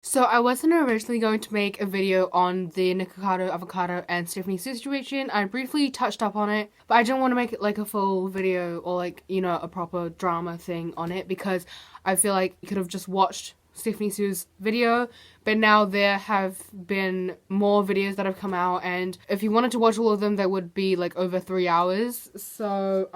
So I wasn't originally going to make a video on the Nikocado, avocado, and Stephanie Sue situation. I briefly touched up on it, but I didn't want to make it like a full video or like, you know, a proper drama thing on it because I feel like you could have just watched Stephanie Sue's video, but now there have been more videos that have come out, and if you wanted to watch all of them, they would be like over 3 hours. So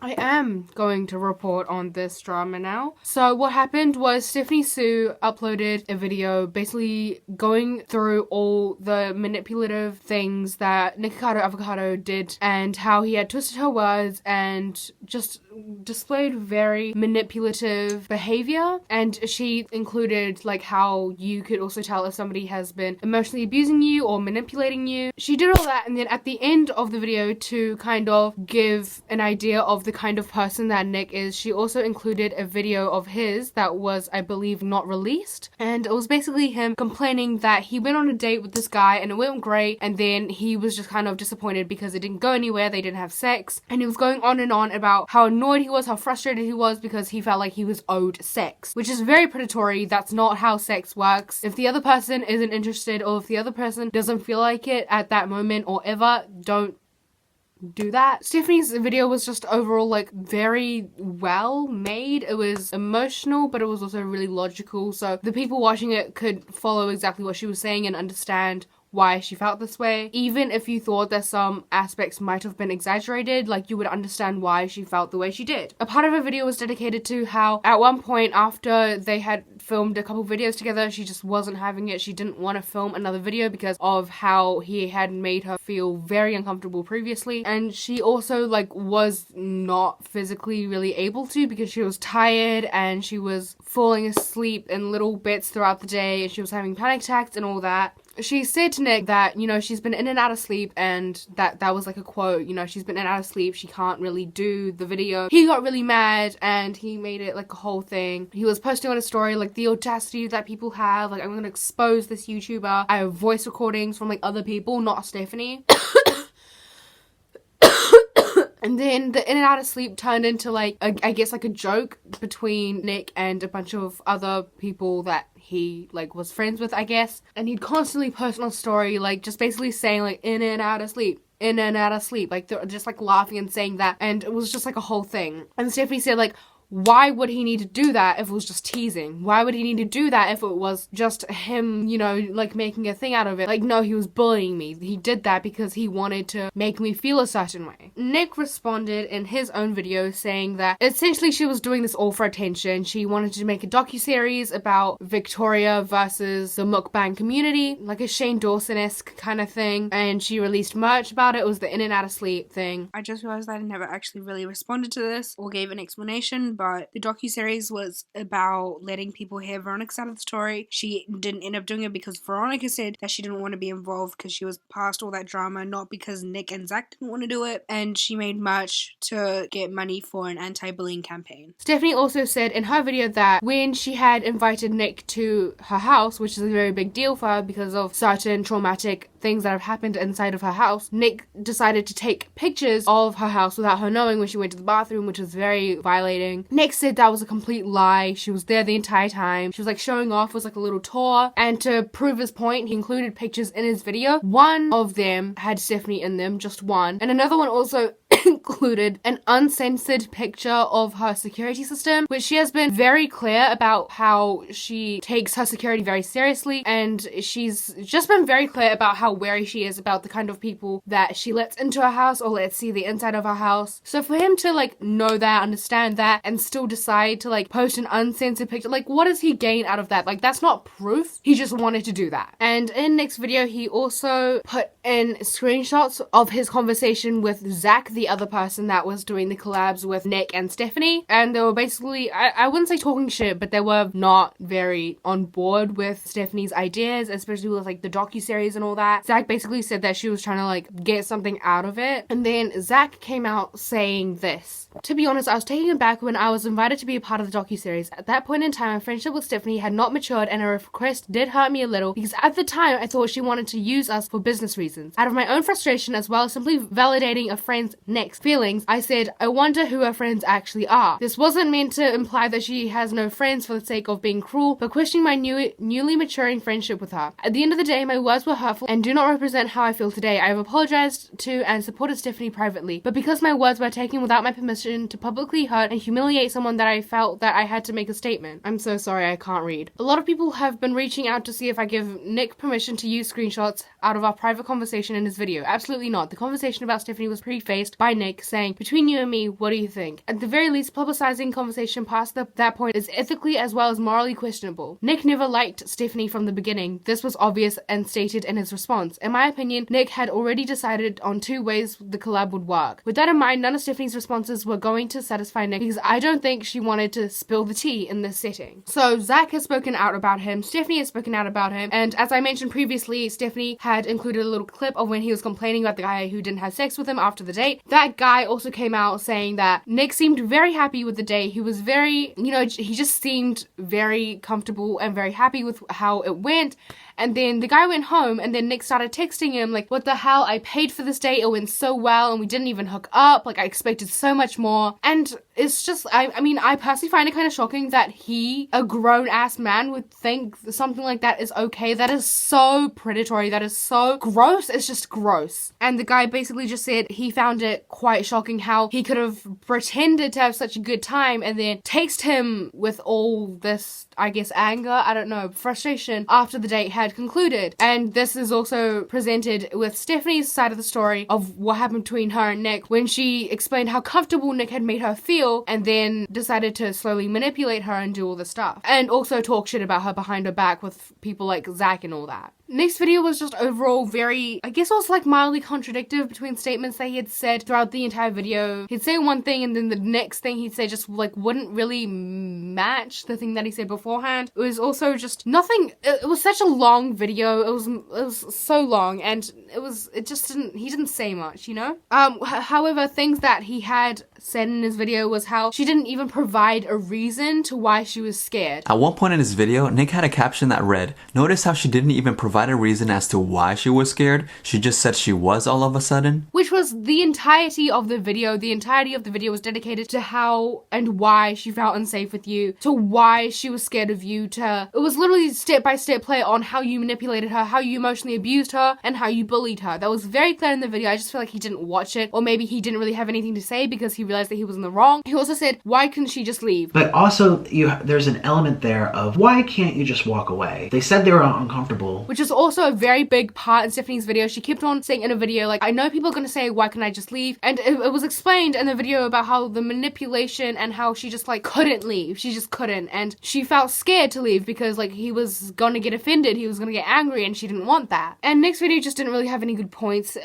I am going to report on this drama now. So what happened was Stephanie Sue uploaded a video basically going through all the manipulative things that Nikocado Avocado did and how he had twisted her words and just displayed very manipulative behavior. And she included like how you could also tell if somebody has been emotionally abusing you or manipulating you. She did all that, and then at the end of the video, to kind of give an idea of the kind of person that Nick is, she also included a video of his that was, I believe, not released, and it was basically him complaining that he went on a date with this guy and it went great, and then he was just kind of disappointed because it didn't go anywhere, they didn't have sex, and he was going on and on about how annoyed he was, how frustrated he was because he felt like he was owed sex, which is very predatory. That's not how sex works. If the other person isn't interested, or if the other person doesn't feel like it at that moment or ever, don't do that. Stephanie's video was just overall like very well made. It was emotional, but it was also really logical, so the people watching it could follow exactly what she was saying and understand why she felt this way. Even if you thought that some aspects might have been exaggerated, like, you would understand why she felt the way she did. A part of her video was dedicated to how at one point after they had filmed a couple videos together, she just wasn't having it. She didn't want to film another video because of how he had made her feel very uncomfortable previously, and she also like was not physically really able to because she was tired and she was falling asleep in little bits throughout the day and she was having panic attacks and all that. She said to Nick that, you know, she's been in and out of sleep, and that was like a quote, you know, she's been in and out of sleep, she can't really do the video. He got really mad and he made it like a whole thing. He was posting on a story like, the audacity that people have, like, I'm gonna expose this YouTuber. I have voice recordings from like other people, not Stephanie. And then the in and out of sleep turned into like, I guess like a joke between Nick and a bunch of other people that he like was friends with, I guess. And he'd constantly post on a story like just basically saying like in and out of sleep, in and out of sleep, like they're just like laughing and saying that, and it was just like a whole thing. And Stephanie said like, why would he need to do that if it was just teasing? Why would he need to do that if it was just him, you know, like making a thing out of it? Like, no, he was bullying me. He did that because he wanted to make me feel a certain way. Nick responded in his own video saying that essentially she was doing this all for attention. She wanted to make a docuseries about Victoria versus the mukbang community, like a Shane Dawson-esque kind of thing, and she released merch about it. It was the in and out of sleep thing. I just realized that I never actually really responded to this or gave an explanation, but the docuseries was about letting people hear Veronica's side of the story. She didn't end up doing it because Veronica said that she didn't want to be involved because she was past all that drama, not because Nick and Zach didn't want to do it, and she made merch to get money for an anti-bullying campaign. Stephanie also said in her video that when she had invited Nick to her house, which is a very big deal for her because of certain traumatic things that have happened inside of her house, Nick decided to take pictures of her house without her knowing when she went to the bathroom, which was very violating. Nick said that was a complete lie. She was there the entire time. She was like showing off, was like a little tour, and to prove his point, he included pictures in his video. One of them had Stephanie in them, just one, and another one also included an uncensored picture of her security system, which she has been very clear about how she takes her security very seriously, and she's just been very clear about how wary she is about the kind of people that she lets into her house or lets see the inside of her house. So for him to like know that, understand that, and still decide to like post an uncensored picture, like what does he gain out of that? Like that's not proof. He just wanted to do that. And in Nick's video, he also put in screenshots of his conversation with Zach, the other person that was doing the collabs with Nick and Stephanie, and they were basically, I wouldn't say talking shit, but they were not very on board with Stephanie's ideas, especially with like the docuseries and all that. Zach basically said that she was trying to like get something out of it, and then Zach came out saying this: to be honest, I was taken aback when I was invited to be a part of the docuseries. At that point in time, my friendship with Stephanie had not matured, and her request did hurt me a little because at the time I thought she wanted to use us for business reasons. Out of my own frustration, as well as simply validating a friend's Nick, Nick's feelings, I said, I wonder who her friends actually are. This wasn't meant to imply that she has no friends for the sake of being cruel, but questioning my newly maturing friendship with her. At the end of the day, my words were hurtful and do not represent how I feel today. I have apologized to and supported Stephanie privately, but because my words were taken without my permission to publicly hurt and humiliate someone, that I felt that I had to make a statement. I'm so sorry, I can't read. A lot of people have been reaching out to see if I give Nick permission to use screenshots out of our private conversation in his video. Absolutely not. The conversation about Stephanie was prefaced by Nick saying, between you and me, what do you think? At the very least, publicizing conversation past that point is ethically as well as morally questionable. Nick never liked Stephanie from the beginning. This was obvious and stated in his response. In my opinion, Nick had already decided on 2 ways the collab would work. With that in mind, none of Stephanie's responses were going to satisfy Nick because I don't think she wanted to spill the tea in this setting. So Zach has spoken out about him, Stephanie has spoken out about him, and as I mentioned previously, Stephanie had included a little clip of when he was complaining about the guy who didn't have sex with him after the date. That guy also came out saying that Nick seemed very happy with the date. He was very, he just seemed very comfortable and very happy with how it went. And then the guy went home and then Nick started texting him like, what the hell, I paid for this date, it went so well and we didn't even hook up, like I expected so much more. And it's just, I personally find it kind of shocking that a grown-ass man would think something like that is okay. That is so predatory, that is so gross, it's just gross. And the guy basically just said he found it quite shocking how he could have pretended to have such a good time and then text him with all this, I guess, anger, I don't know, frustration after the date had concluded. And this is also presented with Stephanie's side of the story of what happened between her and Nick when she explained how comfortable Nick had made her feel and then decided to slowly manipulate her and do all this stuff. And also talk shit about her behind her back with people like Zach and all that. Nick's video was just overall very, I guess also like mildly contradictory between statements that he had said throughout the entire video. He'd say one thing and then the next thing he'd say just like wouldn't really match the thing that he said beforehand. It was also just nothing, it was such a long video, it was so long and he didn't say much, However, things that he had said in his video was how she didn't even provide a reason to why she was scared. At one point in his video, Nick had a caption that read, notice how she didn't even provide a reason as to why she was scared, she just said she was all of a sudden. Which was the entirety of the video. The entirety of the video was dedicated to how and why she felt unsafe with you, to why she was scared of you, it was literally step-by-step play on how you manipulated her, how you emotionally abused her, and how you bullied her. That was very clear in the video. I just feel like he didn't watch it, or maybe he didn't really have anything to say because he realized that he was in the wrong. He also said, why couldn't she just leave? But also, there's an element there of, why can't you just walk away? They said they were uncomfortable. Which is also a very big part in Stephanie's video. She kept on saying in a video, like, I know people are going to say, why can't I just leave? And it was explained in the video about how the manipulation and how she just, like, couldn't leave. She just couldn't. And she felt scared to leave because, like, he was going to get offended. He was going to get angry and she didn't want that. And Nick's video just didn't really have any good points.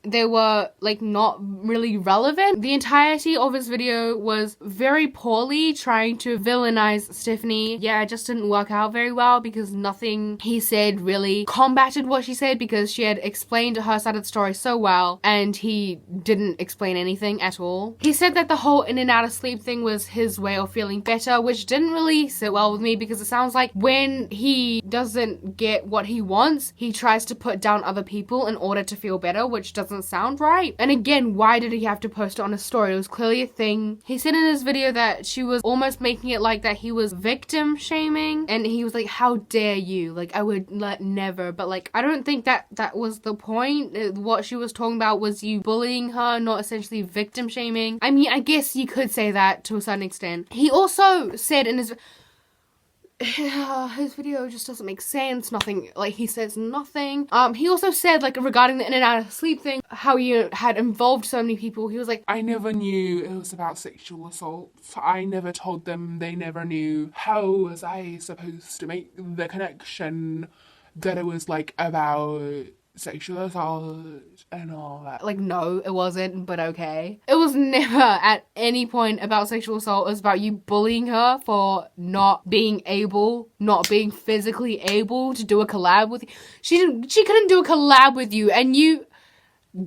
They were, like, not really relevant. The entirety of his video was very poorly trying to villainize Stephanie. Yeah, it just didn't work out very well because nothing he said really combated what she said because she had explained her side of the story so well and he didn't explain anything at all. He said that the whole in and out of sleep thing was his way of feeling better, which didn't really sit well with me because it sounds like when he doesn't get what he wants, he tries to put down other people in order to feel better, which doesn't sound right. And again, why did he have to post it on a story? It was clearly a thing. He said in his video that she was almost making it like that he was victim shaming and he was like, how dare you? Like, I would never. But like, I don't think that was the point. What she was talking about was you bullying her, not essentially victim shaming. I mean, I guess you could say that to a certain extent. He also said in his video just doesn't make sense. Nothing, like, he says nothing. He also said, like, regarding the in and out of sleep thing, how he had involved so many people. He was like, I never knew it was about sexual assault. I never told them, they never knew. How was I supposed to make the connection that it was, like, about sexual assault and all that? Like, no, it wasn't, but okay. It was never at any point about sexual assault. It was about you bullying her for not being physically able to do a collab with you. She couldn't do a collab with you, and you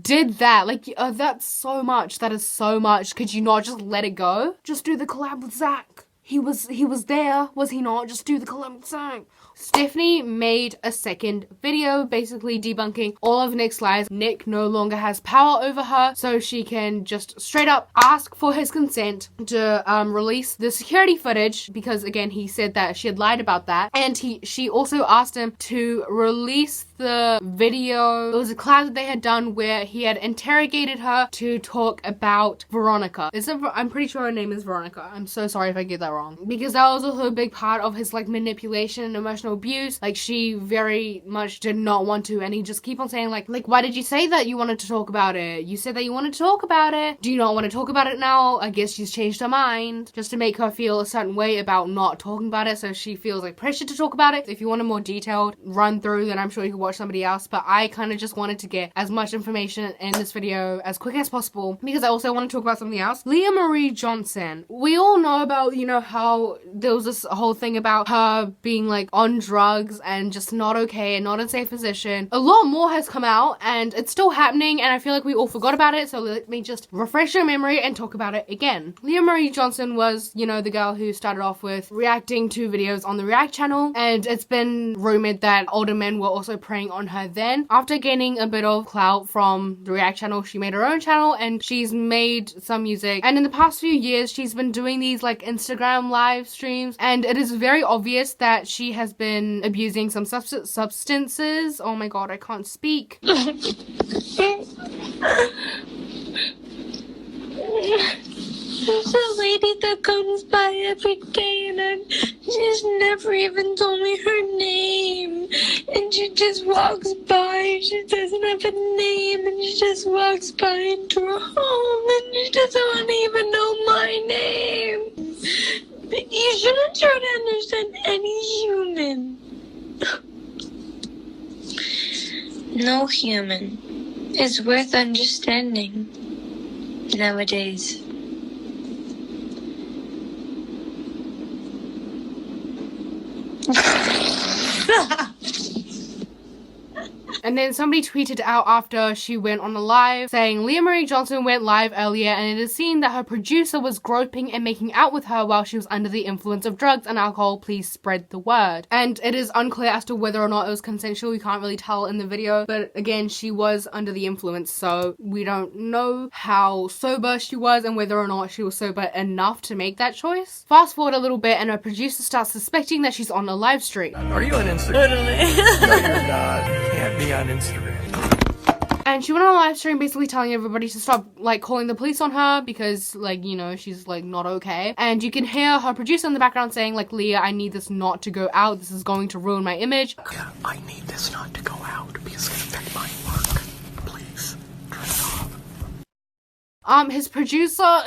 did that. Like, that's so much. That is so much. Could you not just let it go? Just do the collab with Zach. He was there, was he not? Just do the collab with Zach. Stephanie made a second video basically debunking all of Nick's lies. Nick no longer has power over her, so she can just straight up ask for his consent to release the security footage, because again he said that she had lied about that, and she also asked him to release the video. It was a collab that they had done where he had interrogated her to talk about Veronica. I'm pretty sure her name is Veronica. I'm so sorry if I get that wrong, because that was also a big part of his like manipulation and emotional abuse. Like she very much did not want to, and he just keep on saying like why did you say that you wanted to talk about it? You said that you wanted to talk about it. Do you not want to talk about it now? I guess she's changed her mind, just to make her feel a certain way about not talking about it, so she feels like pressure to talk about it. If you want a more detailed run through, then I'm sure you can watch somebody else, but I kind of just wanted to get as much information in this video as quick as possible because I also want to talk about something else. Lia Marie Johnson. We all know about, you know, how there was this whole thing about her being like on drugs and just not okay and not in safe position. A lot more has come out and it's still happening, and I feel like we all forgot about it, so let me just refresh your memory and talk about it again. Lia Marie Johnson was, you know, the girl who started off with reacting to videos on the React channel, and it's been rumored that older men were also preying on her then. After gaining a bit of clout from the React channel, she made her own channel and she's made some music, and in the past few years she's been doing these like Instagram live streams, and it is very obvious that she has been abusing some substances. Oh my god, I can't speak. There's a lady that comes by every day and she's never even told me her name. And she just walks by, she doesn't have a name, and she just walks by into her home and she doesn't even know my name. You shouldn't try to understand any human. No human is worth understanding nowadays. And then somebody tweeted out after she went on a live saying Lia Marie Johnson went live earlier and it is seen that her producer was groping and making out with her while she was under the influence of drugs and alcohol. Please spread the word. And it is unclear as to whether or not it was consensual. You can't really tell in the video, but again, she was under the influence, so we don't know how sober she was and whether or not she was sober enough to make that choice. Fast forward a little bit and her producer starts suspecting that she's on a live stream. Are you on Instagram? Totally. No, you're not. You can't be on Instagram. And she went on a live stream basically telling everybody to stop like calling the police on her because like, you know, she's like not okay. And you can hear her producer in the background saying like, Lia, I need this not to go out. This is going to ruin my image. Yeah, I need this not to go out because it's gonna affect my work. Please, turn it off. His producer,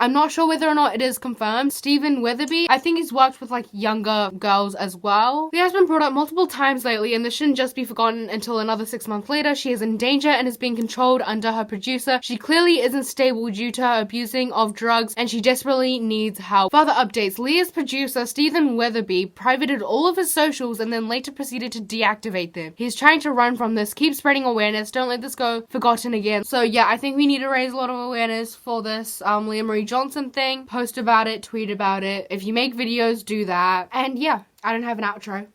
I'm not sure whether or not it is confirmed, Stephen Weatherby. I think he's worked with like younger girls as well. He has been brought up multiple times lately, and this shouldn't just be forgotten until another 6 months later. She is in danger and is being controlled under her producer. She clearly isn't stable due to her abusing of drugs, and she desperately needs help. Further updates, Lia's producer, Stephen Weatherby, privated all of his socials and then later proceeded to deactivate them. He's trying to run from this, keep spreading awareness, don't let this go forgotten again. So yeah, I think we need to raise a lot of awareness for this Lia Marie Johnson thing. Post about it, tweet about it. If you make videos, do that. And yeah, I don't have an outro.